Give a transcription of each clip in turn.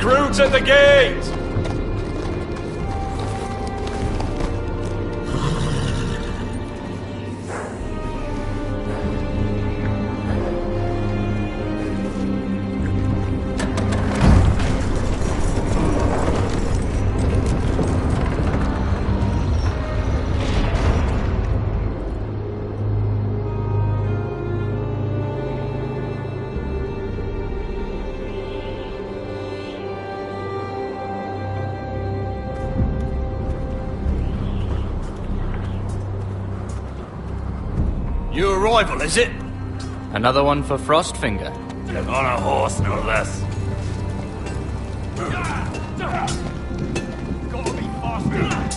Recruits at the gate! New arrival, is it? Another one for Frostfinger. On a horse, no less. Gotta be faster.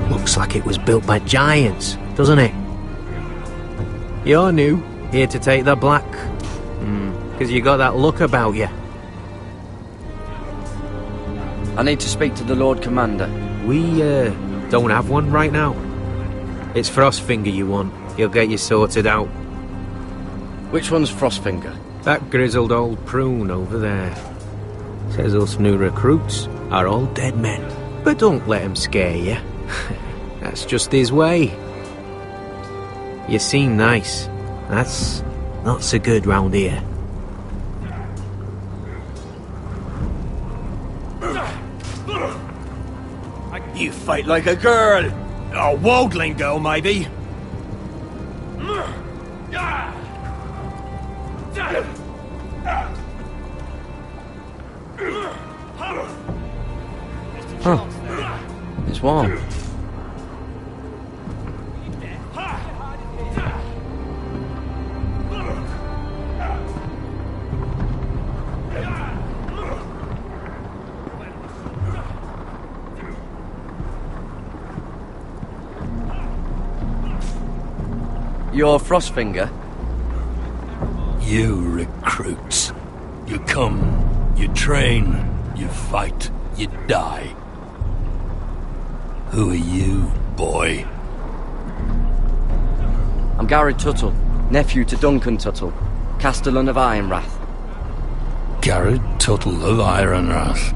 Looks like it was built by giants, doesn't it? You're new, here to take the black. Because you got that look about you. I need to speak to the Lord Commander. We, don't have one right now. It's Frostfinger you want. He'll get you sorted out. Which one's Frostfinger? That grizzled old prune over there. Says us new recruits are all dead men. But don't let him scare you. That's just his way. You seem nice. That's not so good round here. You fight like a girl. A worldling girl, maybe. Huh. It's warm. You're Frostfinger? You recruits. You come, you train, you fight, you die. Who are you, boy? I'm Gary Tuttle, nephew to Duncan Tuttle, Castellan of Ironrath. Garrett Tuttle of Ironrath.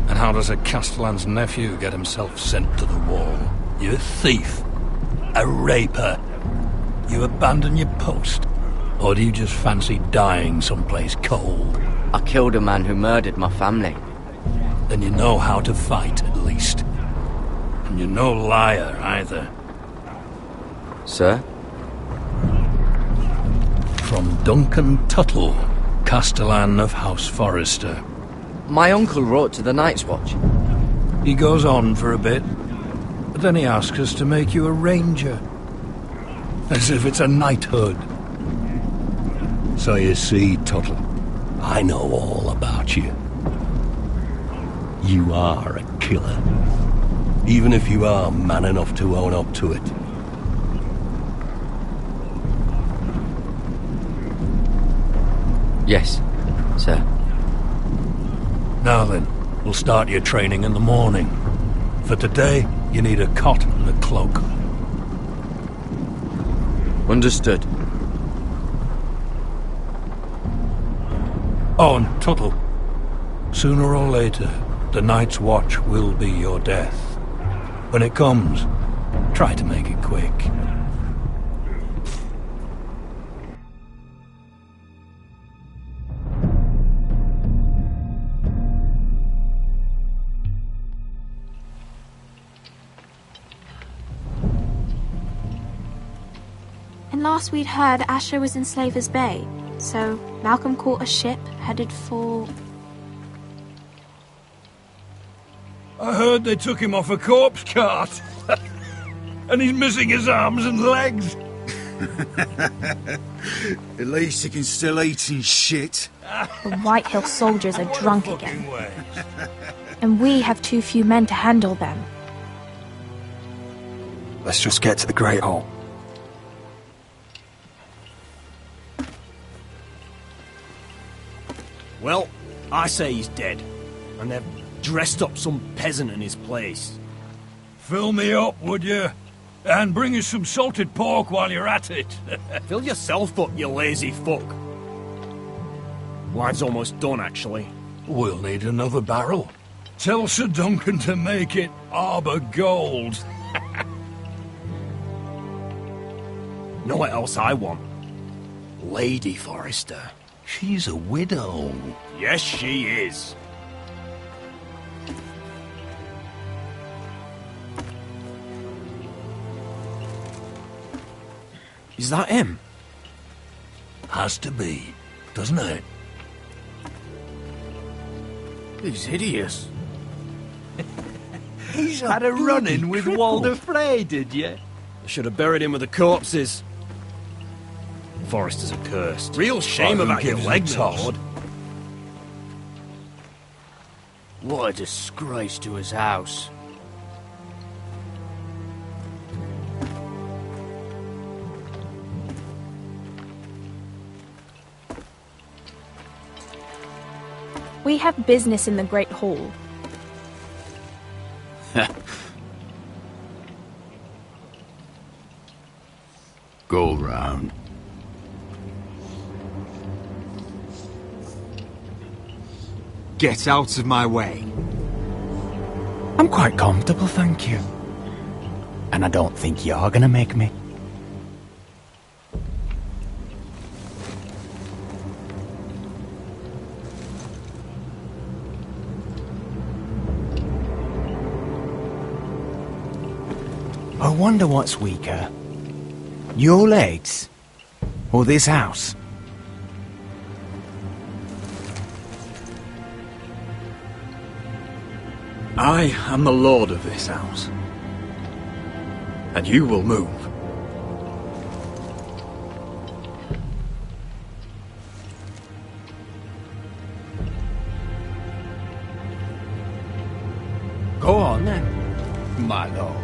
And how does a Castellan's nephew get himself sent to the wall? You a thief? A raper? You abandon your post? Or do you just fancy dying someplace cold? I killed a man who murdered my family. Then you know how to fight, at least. And you're no liar, either. Sir? From Duncan Tuttle, Castellan of House Forrester. My uncle wrote to the Night's Watch. He goes on for a bit, but then he asks us to make you a ranger. As if it's a knighthood. So you see, Tuttle, I know all about you. You are a killer. Even if you are man enough to own up to it. Yes, sir. Now then, we'll start your training in the morning. For today, you need a cot and a cloak. Understood. Oh, and Tuttle, sooner or later, the Night's Watch will be your death. When it comes, try to make it quick. And last we'd heard, Asher was in Slaver's Bay, so Malcolm caught a ship headed for... I heard they took him off a corpse cart. And he's missing his arms and legs. At least he can still eat and shit. The White Hill soldiers are drunk again. And we have too few men to handle them. Let's just get to the Great Hall. Well, I say he's dead. And they've dressed up some peasant in his place. Fill me up, would you? And bring us some salted pork while you're at it. Fill yourself up, you lazy fuck. Wine's almost done, actually. We'll need another barrel. Tell Sir Duncan to make it Arbor Gold. Know what else I want? Lady Forrester. She's a widow. Yes, she is. Is that him? Has to be, doesn't it? He's hideous. He's had a run-in with Walder Frey, did you? I should have buried him with the corpses. Forrester's accursed. Real shame Oh, who about your gives a leg, toss? Lord. What a disgrace to his house. We have business in the Great Hall. Go round. Get out of my way. I'm quite comfortable, thank you. And I don't think you're gonna make me. I wonder what's weaker. Your legs? Or this house? I am the lord of this house. And you will move. Go on then, my lord.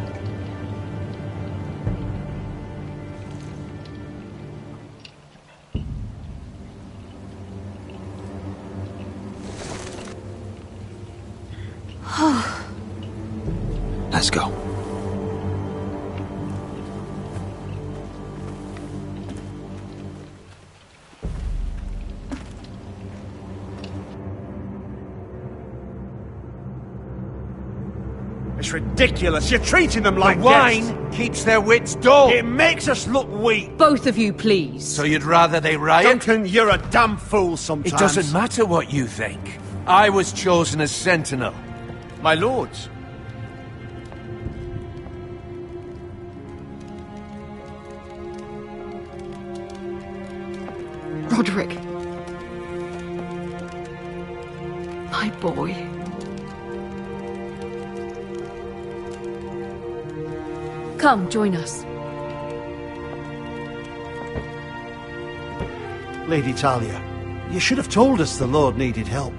Let's go. It's ridiculous. You're treating them like Wine keeps their wits dull. It makes us look weak. Both of you, please. So you'd rather they riot? Duncan, you're a damn fool sometimes. It doesn't matter what you think. I was chosen as sentinel. My lords. Roderick. My boy. Come, join us. Lady Talia, you should have told us the Lord needed help.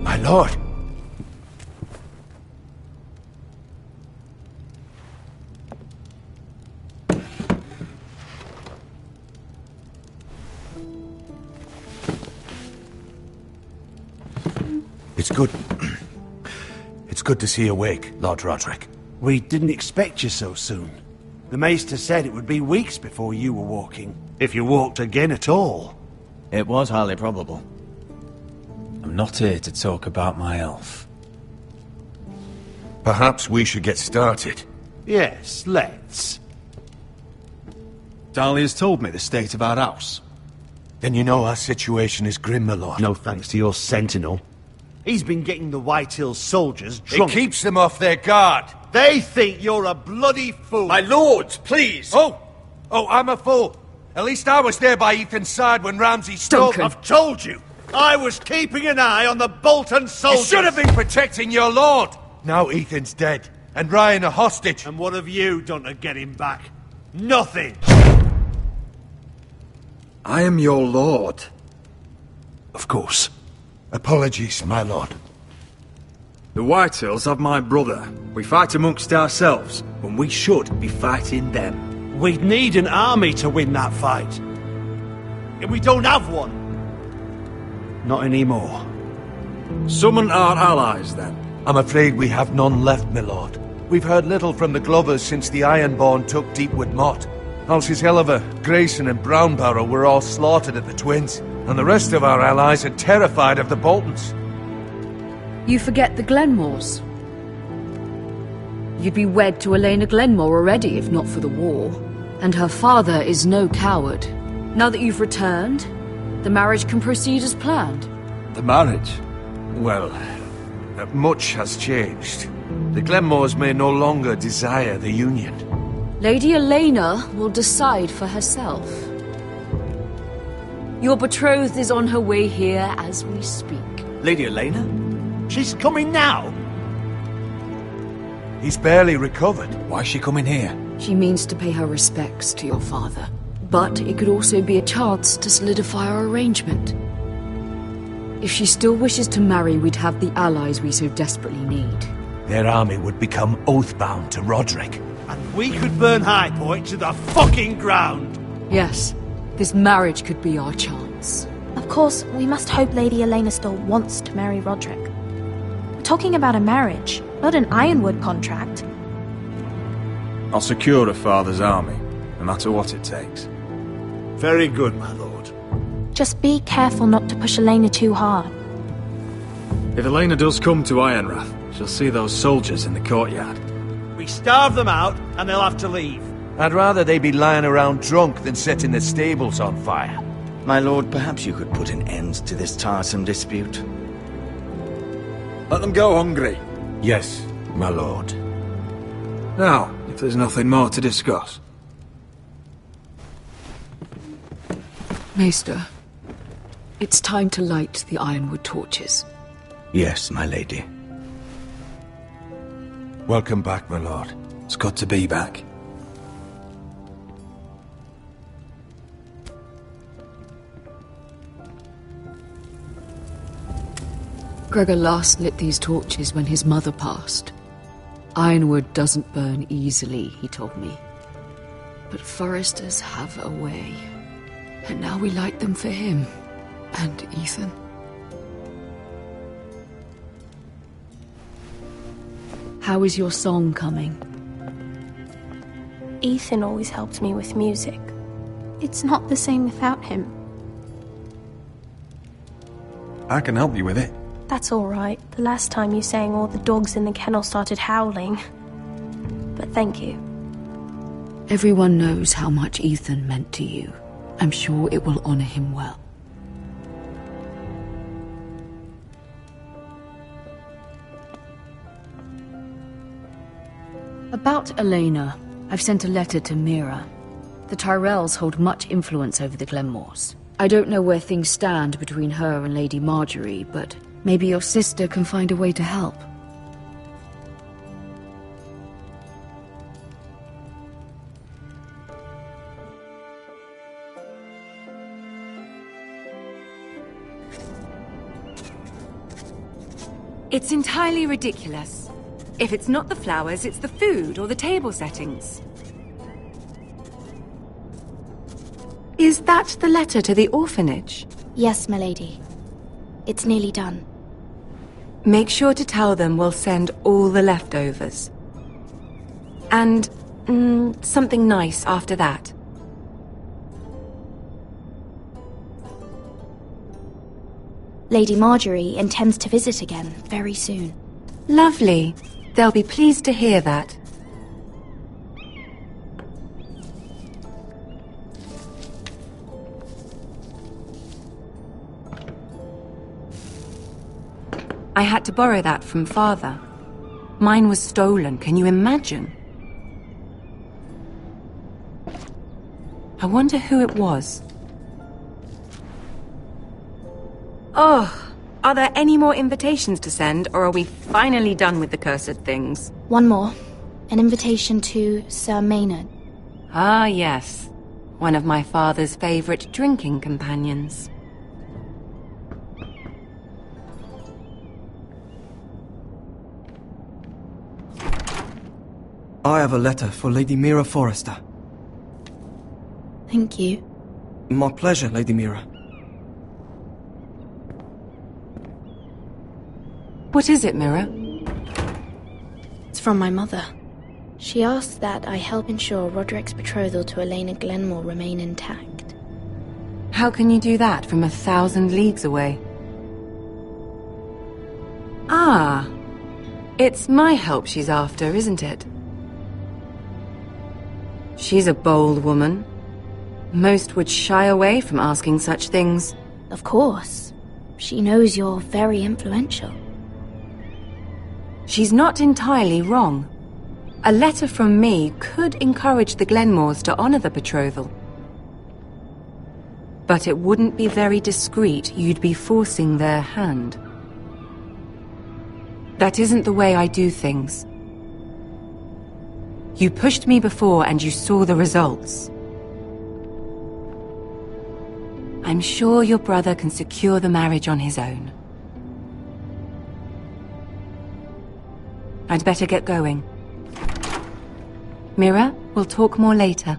My lord. It's good. It's good to see you awake, Lord Roderick. We didn't expect you so soon. The Maester said it would be weeks before you were walking, if you walked again at all. It was highly probable. I'm not here to talk about my elf. Perhaps we should get started. Yes, let's. Dahlia's told me the state of our house. Then you know our situation is grim, my lord. No thanks to your sentinel. He's been getting the White Hills soldiers drunk. It keeps them off their guard. They think you're a bloody fool. My lords, please! Oh, I'm a fool. At least I was there by Ethan's side when Ramsay stole... Duncan. I've told you. I was keeping an eye on the Bolton You soldiers. should have been protecting your lord. Now Ethan's dead, and Ryan a hostage. And what have you done to get him back? Nothing. I am your lord. Of course. Apologies, my lord. The Whitehills have my brother. We fight amongst ourselves when we should be fighting them. We'd need an army to win that fight. We don't have one. Not anymore. Summon our allies, then. I'm afraid we have none left, my lord. We've heard little from the Glovers since the Ironborn took Deepwood Motte. Halsey's Helliver, Grayson and Brownbarrow were all slaughtered at the Twins, and the rest of our allies are terrified of the Boltons. You forget the Glenmores. You'd be wed to Elena Glenmore already if not for the war. And her father is no coward. Now that you've returned, the marriage can proceed as planned. The marriage? Well, much has changed. The Glenmores may no longer desire the union. Lady Elena will decide for herself. Your betrothed is on her way here as we speak. Lady Elena? She's coming now! He's barely recovered. Why's she coming here? She means to pay her respects to your father. But it could also be a chance to solidify our arrangement. If she still wishes to marry, we'd have the allies we so desperately need. Their army would become oathbound to Roderick. And we could burn High Point to the fucking ground! Yes, this marriage could be our chance. Of course, we must hope Lady Elena still wants to marry Roderick. We're talking about a marriage, not an Ironwood contract. I'll secure her father's army, no matter what it takes. Very good, my lord. Just be careful not to push Elena too hard. If Elena does come to Ironrath, she'll see those soldiers in the courtyard. We starve them out, and they'll have to leave. I'd rather they be lying around drunk than setting the stables on fire. My lord, perhaps you could put an end to this tiresome dispute. Let them go hungry. Yes, my lord. Now, if there's nothing more to discuss. Maester, it's time to light the Ironwood torches. Yes, my lady. Welcome back, my lord. It's good to be back. Gregor last lit these torches when his mother passed. Ironwood doesn't burn easily, he told me. But foresters have a way. And now we light them for him. And Ethan. How is your song coming? Ethan always helps me with music. It's not the same without him. I can help you with it. That's all right. The last time you sang, all the dogs in the kennel started howling. But thank you. Everyone knows how much Ethan meant to you. I'm sure it will honor him well. About Elena, I've sent a letter to Mira. The Tyrells hold much influence over the Glenmores. I don't know where things stand between her and Lady Marjorie, but maybe your sister can find a way to help. It's entirely ridiculous. If it's not the flowers, it's the food or the table settings. Is that the letter to the orphanage? Yes, my lady. It's nearly done. Make sure to tell them we'll send all the leftovers. And, something nice after that. Lady Marjorie intends to visit again very soon. Lovely. They'll be pleased to hear that. I had to borrow that from Father. Mine was stolen, can you imagine? I wonder who it was. Oh, are there any more invitations to send, or are we finally done with the cursed things? One more. An invitation to Sir Maynard. Ah, yes. One of my father's favorite drinking companions. I have a letter for Lady Mira Forrester. Thank you. My pleasure, Lady Mira. What is it, Mira? It's from my mother. She asked that I help ensure Roderick's betrothal to Elena Glenmore remain intact. How can you do that from 1,000 leagues away? Ah, it's my help she's after, isn't it? She's a bold woman. Most would shy away from asking such things. Of course. She knows you're very influential. She's not entirely wrong. A letter from me could encourage the Glenmores to honor the betrothal. But it wouldn't be very discreet. You'd be forcing their hand. That isn't the way I do things. You pushed me before and you saw the results. I'm sure your brother can secure the marriage on his own. I'd better get going. Mira, we'll talk more later.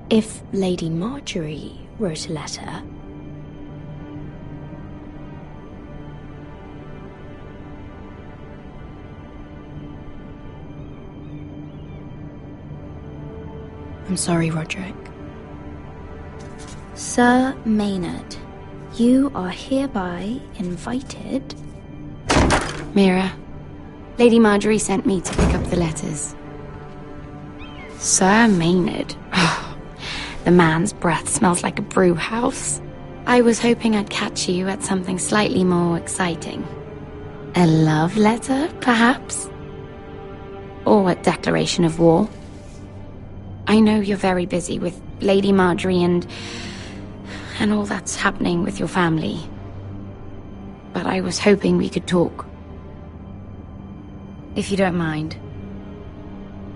If Lady Marjorie wrote a letter... I'm sorry, Roderick. Sir Maynard, you are hereby invited... Mira, Lady Marjorie sent me to pick up the letters. Sir Maynard. The man's breath smells like a brew house. I was hoping I'd catch you at something slightly more exciting. A love letter, perhaps? Or a declaration of war? I know you're very busy with Lady Marjorie and all that's happening with your family. But I was hoping we could talk. If you don't mind.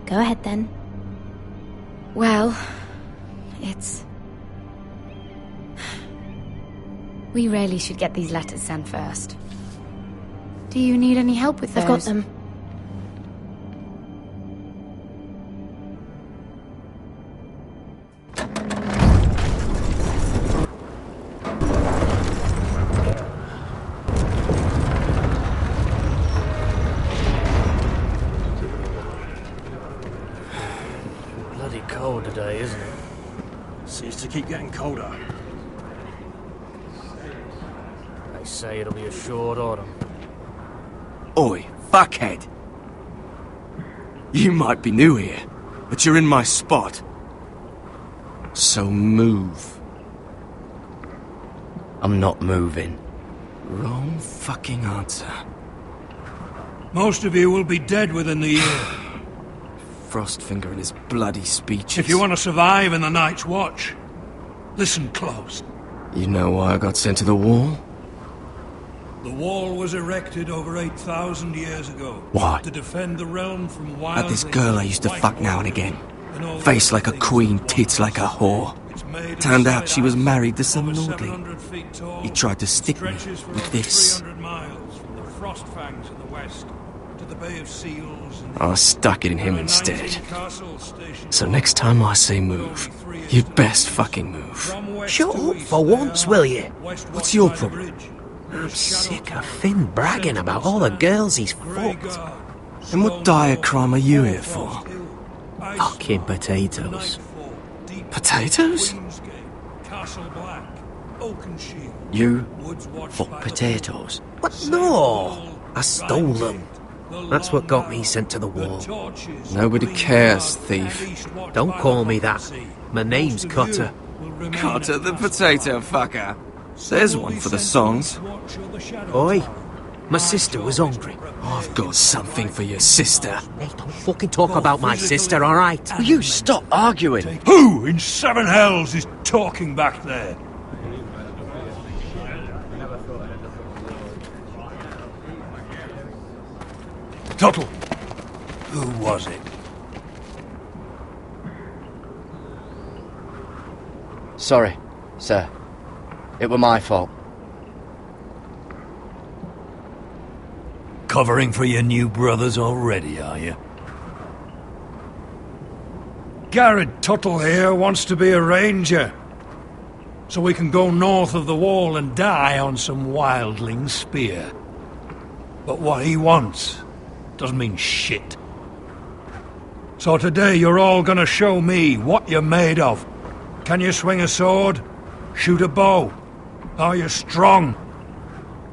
Go ahead then. Well, we really should get these letters sent first. Do you need any help with those? I've got them. Bloody cold today, isn't it? Seems to keep getting colder. They say it'll be a short autumn. Oi, fuckhead! You might be new here, but you're in my spot. So move. I'm not moving. Wrong fucking answer. Most of you will be dead within the year. Frostfinger and his bloody speeches. If you want to survive in the Night's Watch, listen close. You know why I got sent to the wall? The wall was erected over 8,000 years ago. Why? To defend the realm from wild... Like this girl I used to fuck now and again. Face like a queen, tits like a whore. Turned out she was married to some lordling. He tried to stick me with this. 300 miles from the frost fangs in the west to the Bay of Seals. I stuck it in him instead. So next time I say move, you'd best fucking move. Shut up for once, will you? What's your problem? I'm sick of Finn bragging about all the girls he's fucked. And what dire crime are you here for? Fucking potatoes. Potatoes? You fuck potatoes? What? No! I stole them. That's what got me sent to the wall. Nobody cares, thief. Don't call me that. My name's Cutter. Cutter the potato fucker. There's one for the songs. Oi, my sister was hungry. I've got something for your sister. Hey, don't fucking talk about my sister, alright? Will you stop arguing? Who in seven hells is talking back there? Tuttle, who was it? Sorry, sir. It were my fault. Covering for your new brothers already, are you? Garrett Tuttle here wants to be a ranger, so we can go north of the wall and die on some wildling's spear. But what he wants doesn't mean shit. So today you're all gonna show me what you're made of. Can you swing a sword? Shoot a bow? Are you strong?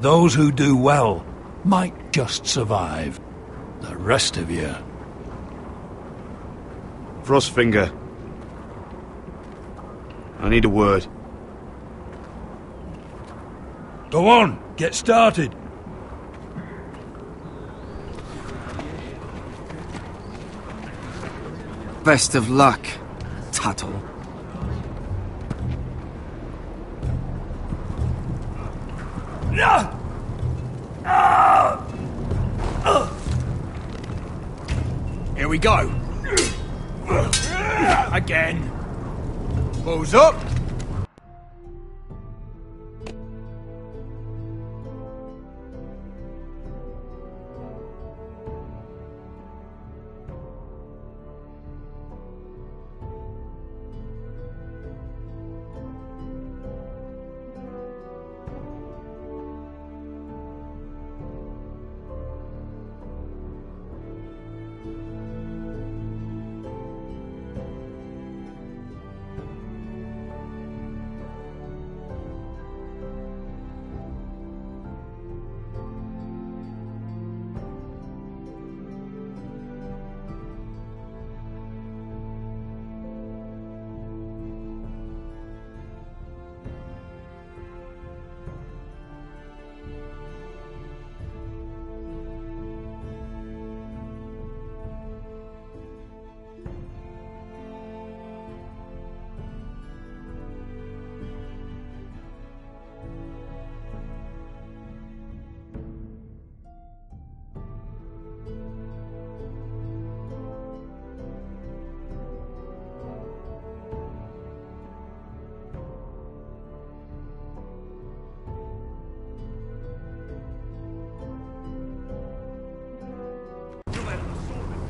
Those who do well might just survive. The rest of you... Frostfinger. I need a word. Go on, get started. Best of luck, Tuttle. Here we go. Again. Balls up.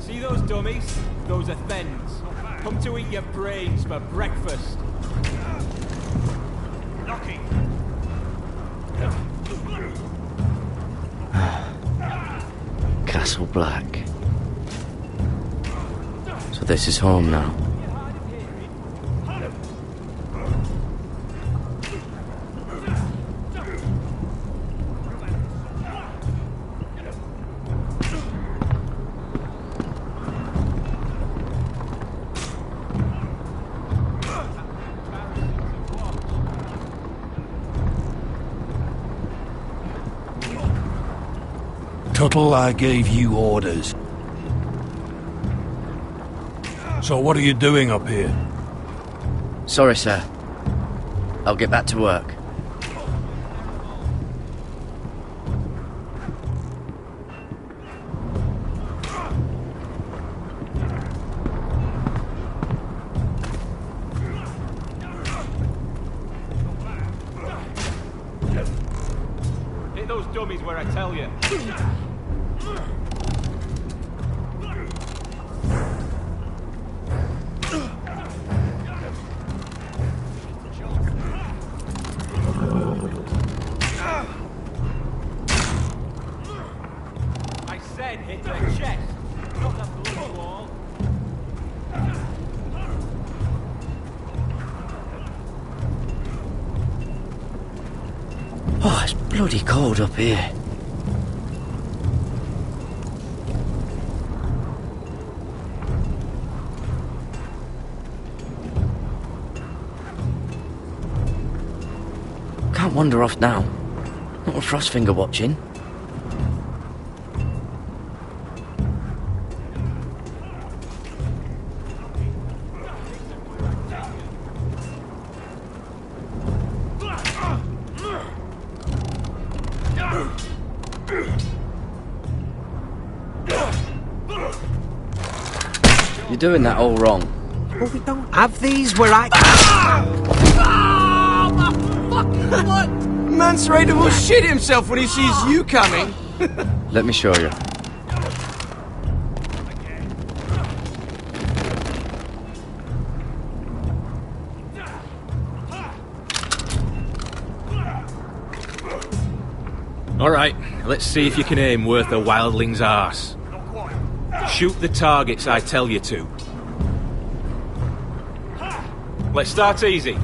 See those dummies? Those are Thens. Come to eat your brains for breakfast. Knocking. Castle Black. So this is home now. Tuttle, I gave you orders. So what are you doing up here? Sorry, sir. I'll get back to work. Hit those dummies where I tell you. I said hit their chest, not that bloody wall. Oh, it's bloody cold up here. Can't wander off now. Not with Frostfinger watching. You're doing that all wrong. Well, we don't have these where I... Oh, my fucking foot! Mance Raider will shit himself when he sees you coming. Let me show you. Alright, let's see if you can aim worth a wildling's arse. Shoot the targets I tell you to. Let's start easy.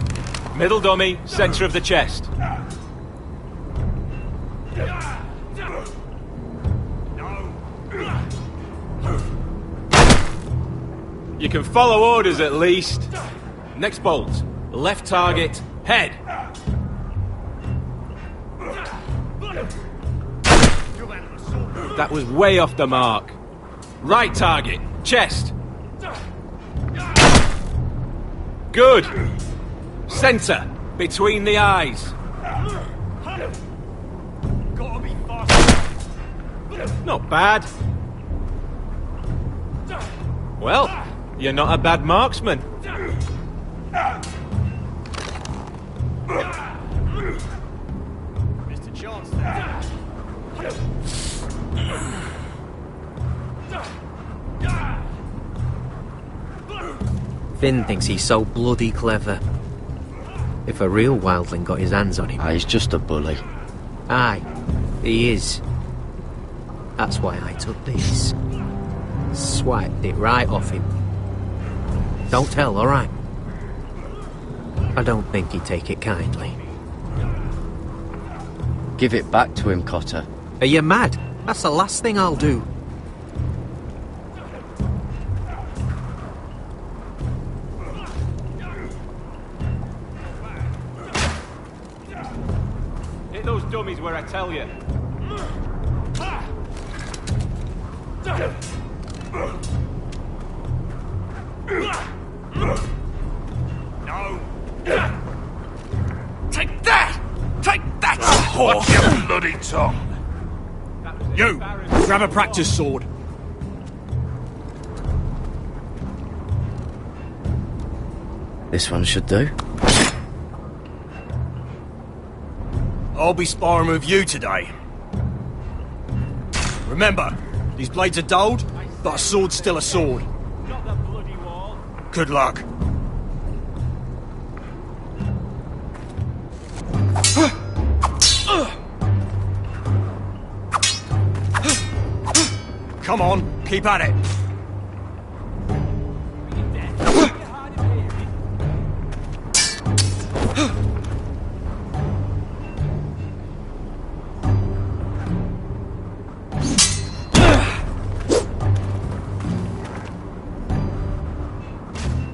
Middle dummy, centre of the chest. You can follow orders at least. Next bolt. Left target, head. That was way off the mark. Right target, chest. Good. Centre, between the eyes. Not bad. Well, you're not a bad marksman. Mr. Chance there. Finn thinks he's so bloody clever. If a real wildling got his hands on him... He's just a bully. Aye, he is. That's why I took this. Swiped it right off him. Don't tell, alright? I don't think he'd take it kindly. Give it back to him, Cotter. Are you mad? That's the last thing I'll do. Hit those dummies where I tell you. No. Take that! Take that! Watch your bloody tongue! You! Grab a practice sword. This one should do. I'll be sparring with you today. Remember, these blades are dulled, but a sword's still a sword. Good luck. Come on, keep at it.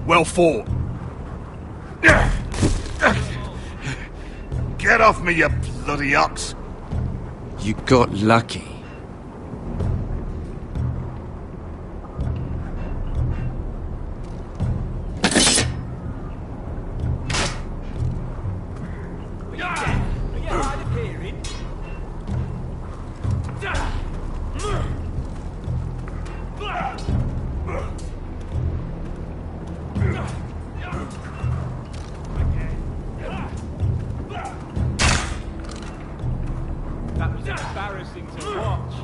Well fought. Get off me, you bloody ox! You got lucky. That was embarrassing to watch.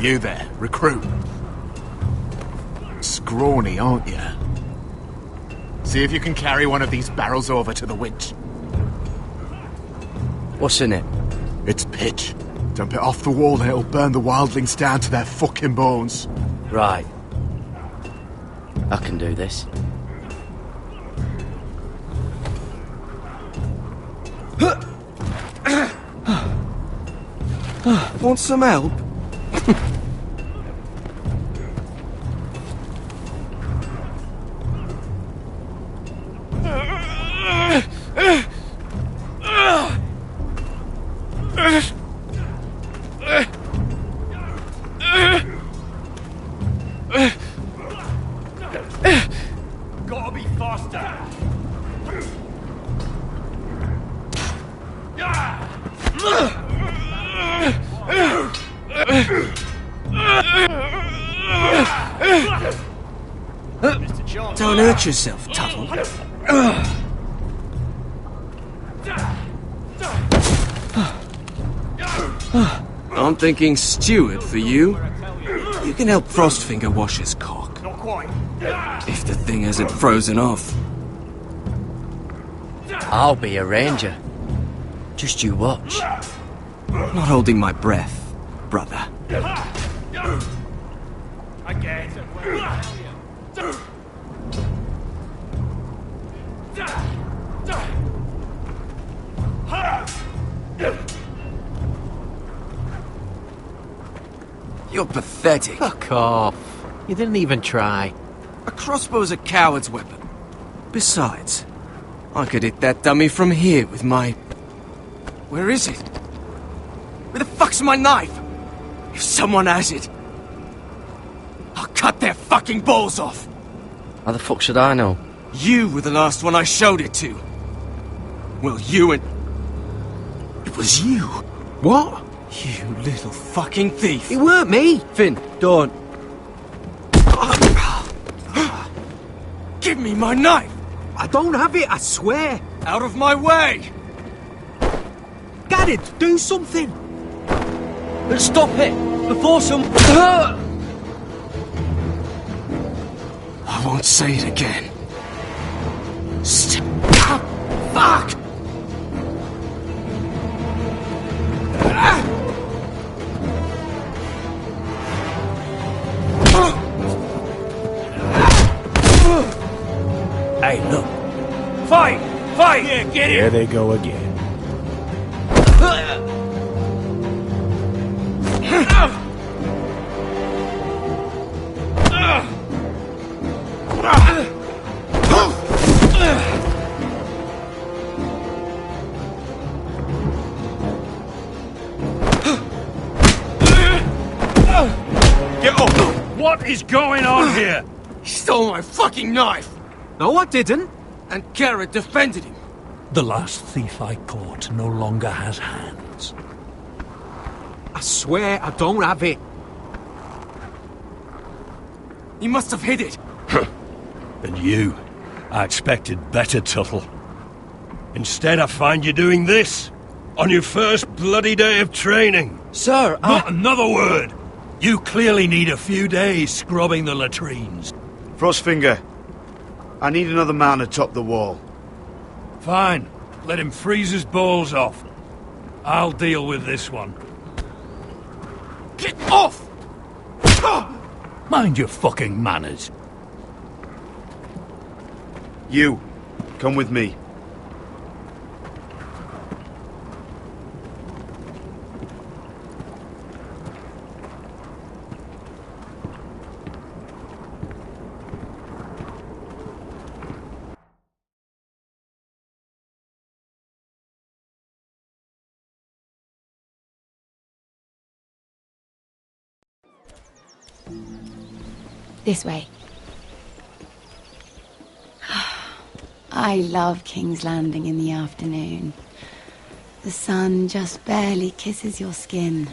You there, recruit. Scrawny, aren't you? See if you can carry one of these barrels over to the winch. What's in it? It's pitch. Dump it off the wall and it'll burn the wildlings down to their fucking bones. Right. I can do this. Want some help? Gotta be faster. Don't hurt yourself, Tuttle. I'm thinking steward for you. You can help Frostfinger wash his cock. Not quite. If the thing hasn't frozen off. I'll be a ranger. Just you watch. Not holding my breath, brother. I get it. Where the hell you? You're pathetic. Fuck off. You didn't even try. A crossbow's a coward's weapon. Besides, I could hit that dummy from here with my... Where is it? Where the fuck's my knife? If someone has it, I'll cut their fucking balls off. How the fuck should I know? You were the last one I showed it to. Well, you and... It was you. What? You little fucking thief. It weren't me. Finn, don't. Give me my knife. I don't have it, I swear. Out of my way. Garrett, do something. Let's stop it before some... I won't say it again. Stop! Fuck! Hey, look. Fight! Fight! Yeah, get it! Here they go again. Get up! What is going on here? He stole my fucking knife! No, I didn't. And Garrett defended him. The last thief I caught no longer has hands. I swear I don't have it. He must have hid it. And you, I expected better, Tuttle. Instead, I find you doing this on your first bloody day of training. Sir, Not another word. You clearly need a few days scrubbing the latrines. Frostfinger, I need another man atop the wall. Fine. Let him freeze his balls off. I'll deal with this one. Get off! Mind your fucking manners. You, come with me. This way. I love King's Landing in the afternoon. The sun just barely kisses your skin.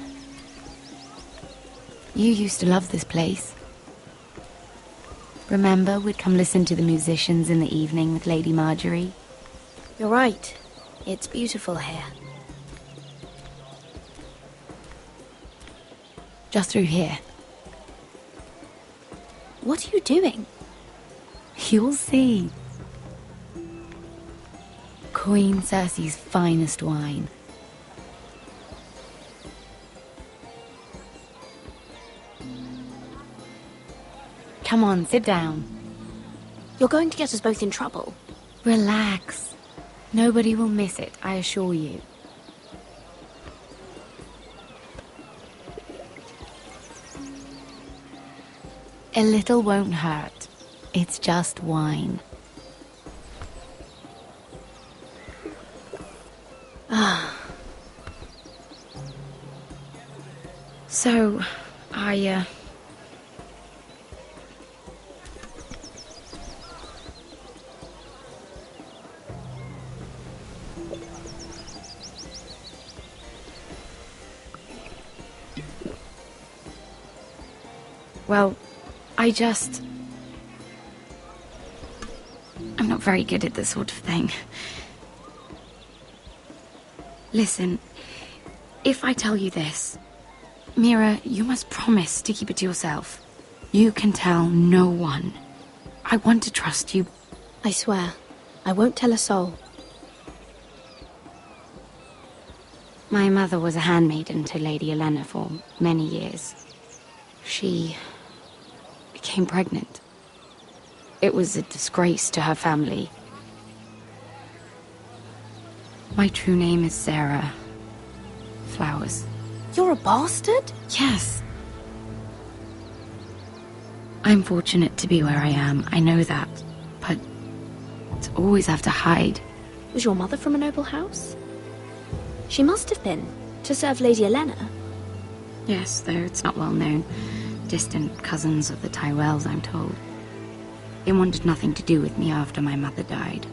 You used to love this place. Remember, we'd come listen to the musicians in the evening with Lady Marjorie? You're right. It's beautiful here. Just through here. What are you doing? You'll see. Queen Cersei's finest wine. Come on, sit down. You're going to get us both in trouble. Relax. Nobody will miss it, I assure you. A little won't hurt. It's just wine. Ah. So, Well, I'm not very good at this sort of thing. Listen, if I tell you this, Mira, you must promise to keep it to yourself. You can tell no one. I want to trust you. I swear, I won't tell a soul. My mother was a handmaiden to Lady Olenna for many years. She became pregnant. It was a disgrace to her family. My true name is Sarah Flowers. You're a bastard? Yes. I'm fortunate to be where I am, I know that. But to always have to hide. Was your mother from a noble house? She must have been, to serve Lady Olenna. Yes, though it's not well known. Distant cousins of the Tyrells, I'm told. They wanted nothing to do with me after my mother died.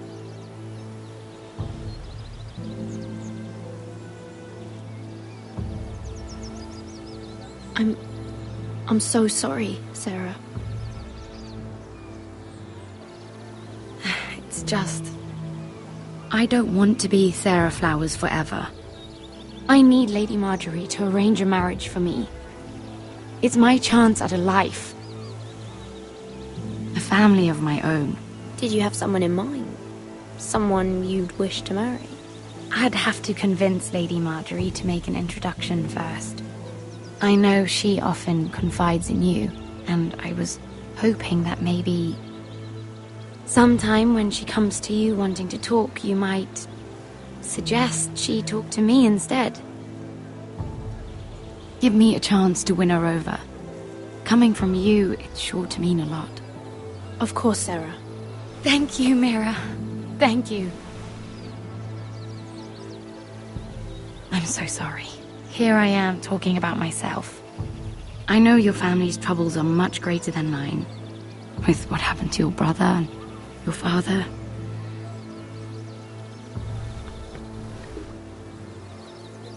I'm so sorry, Sarah. It's just... I don't want to be Sarah Flowers forever. I need Lady Marjorie to arrange a marriage for me. It's my chance at a life. A family of my own. Did you have someone in mind? Someone you'd wish to marry? I'd have to convince Lady Marjorie to make an introduction first. I know she often confides in you, and I was hoping that maybe... sometime when she comes to you wanting to talk, you might suggest she talk to me instead. Give me a chance to win her over. Coming from you, it's sure to mean a lot. Of course, Sarah. Thank you, Mira. Thank you. I'm so sorry. Here I am talking about myself. I know your family's troubles are much greater than mine. With what happened to your brother and your father.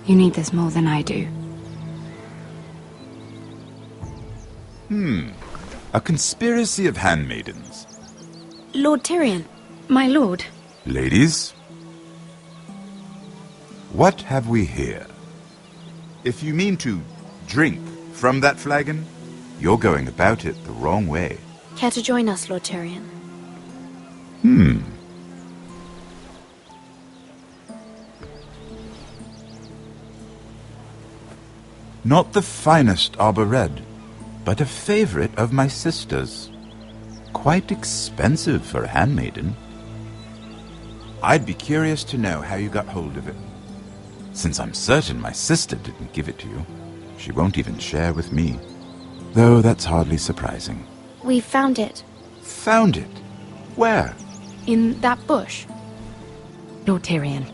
You need this more than I do. A conspiracy of handmaidens. Lord Tyrion. My lord. Ladies, what have we here? If you mean to drink from that flagon, you're going about it the wrong way. Care to join us, Lord Tyrion? Not the finest arbor red, but a favorite of my sister's. Quite expensive for a handmaiden. I'd be curious to know how you got hold of it. Since I'm certain my sister didn't give it to you, she won't even share with me. Though that's hardly surprising. We found it. Found it? Where? In that bush. Lord Tyrion.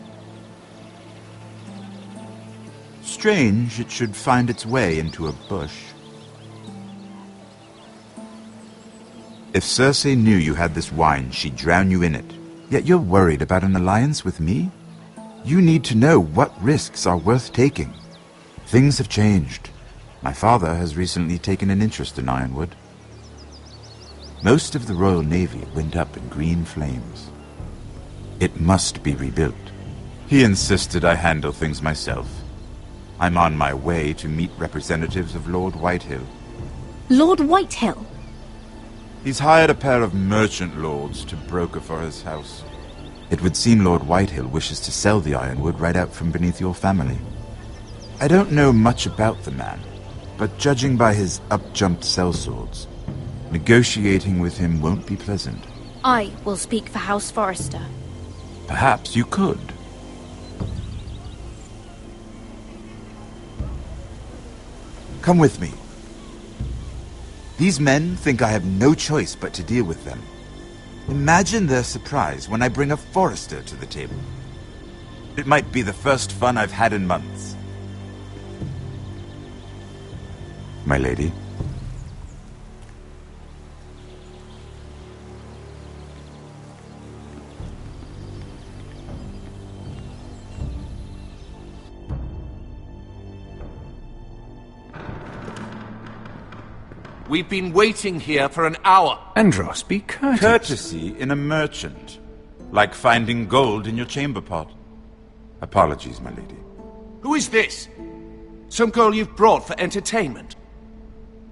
Strange it should find its way into a bush. If Cersei knew you had this wine, she'd drown you in it. Yet you're worried about an alliance with me? You need to know what risks are worth taking. Things have changed. My father has recently taken an interest in Ironwood. Most of the Royal Navy went up in green flames. It must be rebuilt. He insisted I handle things myself. I'm on my way to meet representatives of Lord Whitehill. Lord Whitehill? He's hired a pair of merchant lords to broker for his house. It would seem Lord Whitehill wishes to sell the ironwood right out from beneath your family. I don't know much about the man, but judging by his up-jumped sellswords, negotiating with him won't be pleasant. I will speak for House Forrester. Perhaps you could. Come with me. These men think I have no choice but to deal with them. Imagine their surprise when I bring a Forrester to the table. It might be the first fun I've had in months. My lady. We've been waiting here for an hour. Andros, be courteous. Courtesy in a merchant. Like finding gold in your chamber pot. Apologies, my lady. Who is this? Some girl you've brought for entertainment?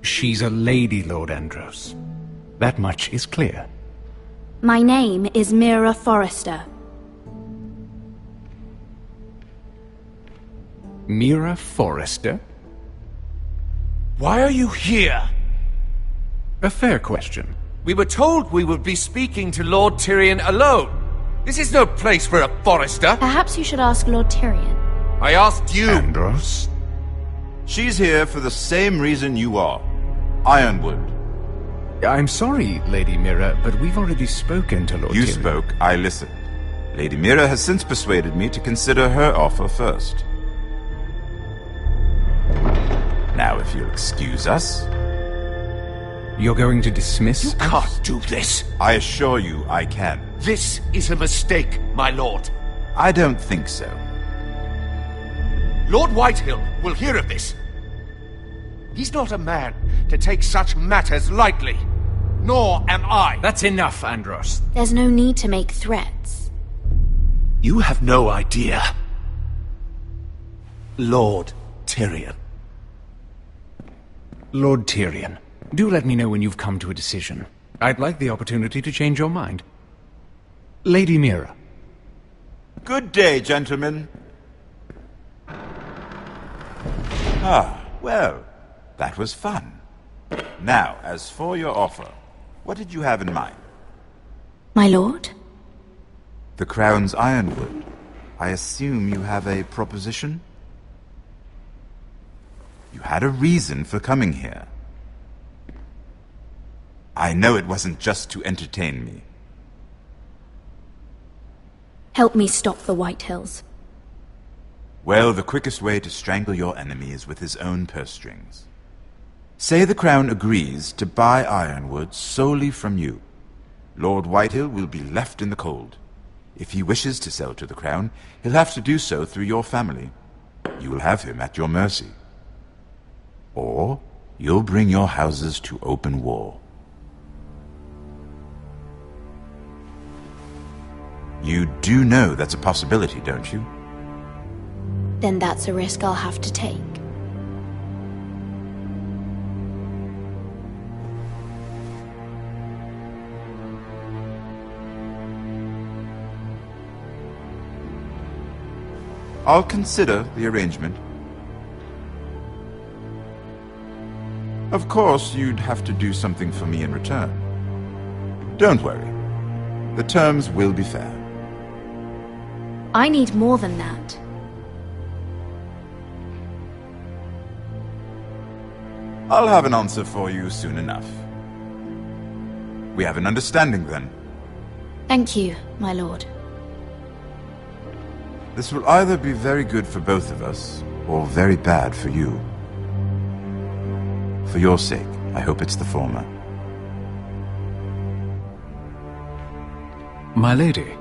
She's a lady, Lord Andros. That much is clear. My name is Mira Forrester. Mira Forrester? Why are you here? A fair question. We were told we would be speaking to Lord Tyrion alone. This is no place for a Forrester. Perhaps you should ask Lord Tyrion. I asked you. Andros? She's here for the same reason you are. Ironwood. I'm sorry, Lady Mira, but we've already spoken to Lord Tyrion. You spoke, I listened. Lady Mira has since persuaded me to consider her offer first. Now, if you'll excuse us... You're going to dismiss You us? can't do this. I assure you I can. This is a mistake, my lord. I don't think so. Lord Whitehill will hear of this. He's not a man to take such matters lightly. Nor am I. That's enough, Andros. There's no need to make threats. You have no idea. Lord Tyrion. Lord Tyrion, do let me know when you've come to a decision. I'd like the opportunity to change your mind. Lady Mira. Good day, gentlemen. Ah, well, that was fun. Now, as for your offer, what did you have in mind? My lord? The Crown's ironwood. I assume you have a proposition? You had a reason for coming here. I know it wasn't just to entertain me. Help me stop the Whitehills. Well, the quickest way to strangle your enemy is with his own purse strings. Say the Crown agrees to buy ironwood solely from you. Lord Whitehill will be left in the cold. If he wishes to sell to the Crown, he'll have to do so through your family. You will have him at your mercy. Or you'll bring your houses to open war. You do know that's a possibility, don't you? Then that's a risk I'll have to take. I'll consider the arrangement. Of course, you'd have to do something for me in return. Don't worry. The terms will be fair. I need more than that. I'll have an answer for you soon enough. We have an understanding then. Thank you, my lord. This will either be very good for both of us, or very bad for you. For your sake, I hope it's the former. My lady.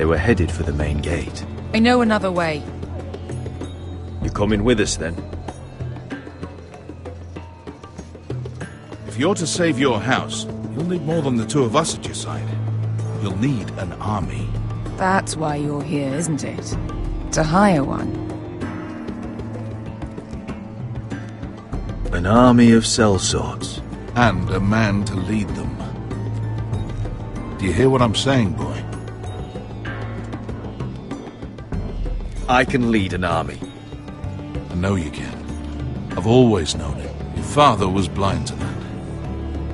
They were headed for the main gate. I know another way. You coming with us, then? If you're to save your house, you'll need more than the two of us at your side. You'll need an army. That's why you're here, isn't it? To hire one. An army of sellswords. And a man to lead them. Do you hear what I'm saying, boy? I can lead an army. I know you can. I've always known it. Your father was blind to that.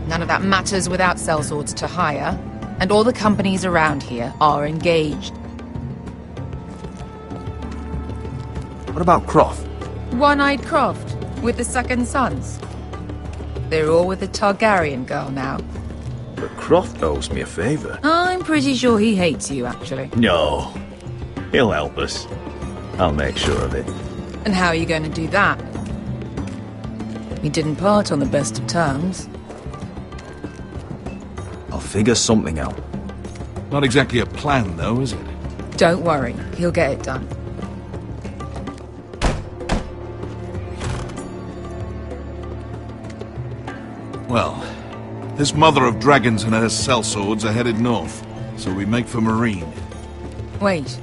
None of that matters without sellswords to hire, and all the companies around here are engaged. What about Croft? One-Eyed Croft, with the second sons. They're all with the Targaryen girl now. But Croft owes me a favour. I'm pretty sure he hates you, actually. No. He'll help us. I'll make sure of it. And how are you going to do that? We didn't part on the best of terms. I'll figure something out. Not exactly a plan, though, is it? Don't worry, he'll get it done. Well, this mother of dragons and her sellswords are headed north, so we make for Marine. Wait,